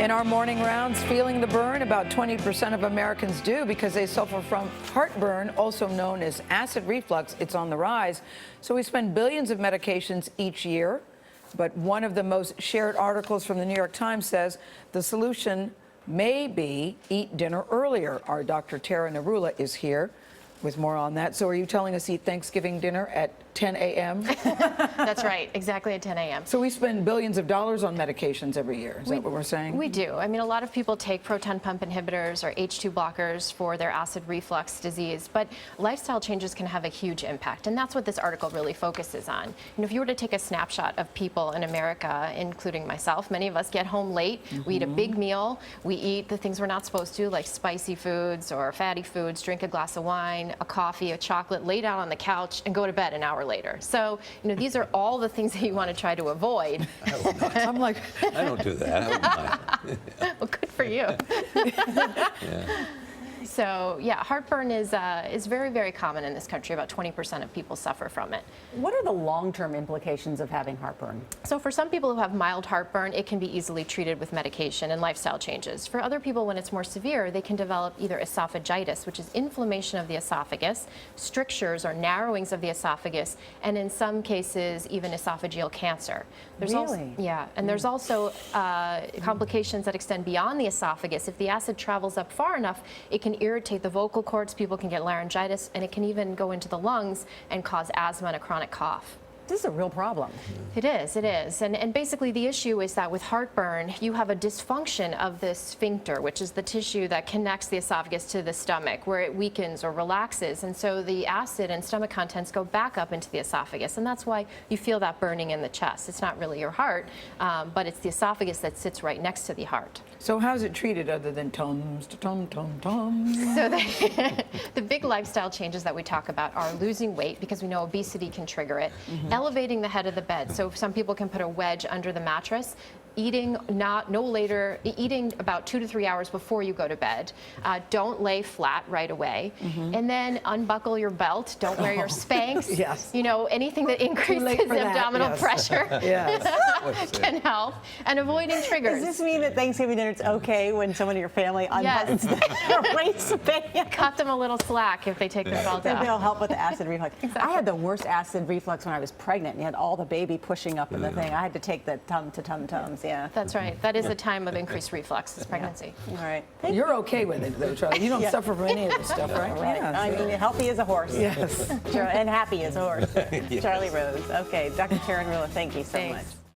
In our morning rounds, feeling the burn, about 20% of Americans do because they suffer from heartburn, also known as acid reflux. It's on the rise. So we spend billions of medications each year. But one of the most shared articles from the New York Times says the solution may be eat dinner earlier. Our Dr. Tara Narula is here with more on that. So are you telling us eat Thanksgiving dinner at 10 a.m.? That's right, exactly at 10 a.m. So we spend billions of dollars on medications every year. Is that what we're saying? We do. I mean, a lot of people take proton pump inhibitors or H2 blockers for their acid reflux disease, but lifestyle changes can have a huge impact, and that's what this article really focuses on. You know, if you were to take a snapshot of people in America, including myself, many of us get home late, we eat a big meal, we eat the things we're not supposed to, like spicy foods or fatty foods, drink a glass of wine, a coffee, a chocolate, lay down on the couch, and go to bed an hour later. So, you know, these are all the things that you want to try to avoid. I'm like, I don't do that. I don't mind. Well, good for you. Yeah. So, yeah, heartburn is very, very common in this country. About 20% of people suffer from it. What are the long-term implications of having heartburn? So for some people who have mild heartburn, it can be easily treated with medication and lifestyle changes. For other people, when it's more severe, they can develop either esophagitis, which is inflammation of the esophagus, strictures or narrowings of the esophagus, and in some cases, even esophageal cancer. Really? And there's also complications that extend beyond the esophagus. If the acid travels up far enough, it can irritate the vocal cords, people can get laryngitis, and it can even go into the lungs and cause asthma and a chronic cough. This is a real problem. It is. And basically the issue is that with heartburn, you have a dysfunction of the sphincter, which is the tissue that connects the esophagus to the stomach, where it weakens or relaxes. And so the acid and stomach contents go back up into the esophagus. And that's why you feel that burning in the chest. It's not really your heart, but it's the esophagus that sits right next to the heart. so how's it treated other than tums, tum, tum, tum? So the big lifestyle changes that we talk about are losing weight, because we know obesity can trigger it, elevating the head of the bed. So some people can put a wedge under the mattress, eating eating about 2 to 3 hours before you go to bed. Don't lay flat right away. And then unbuckle your belt. Don't wear your Spanx. Yes. You know, anything that late increases for that, abdominal yes. pressure Yes. can help. And avoiding triggers. Does this mean at Thanksgiving dinner it's okay when someone in your family unbuttons their waistband? Cut them a little slack if they take their belt Maybe it'll off. help with the acid reflux. I had the worst acid reflux when I was pregnant. You had all the baby pushing up in the thing. I had to take the tum-to-tum-tums, yeah. That's right. That is a time of increased reflux, is pregnancy. All right. You're okay with it, though, Charlie. You don't suffer from any of this stuff, right? Right. Yeah, I mean, healthy as a horse. yes. And happy as a horse. Yes. Charlie Rose. Okay, Dr. Tara Narula, thank you so Thanks. much.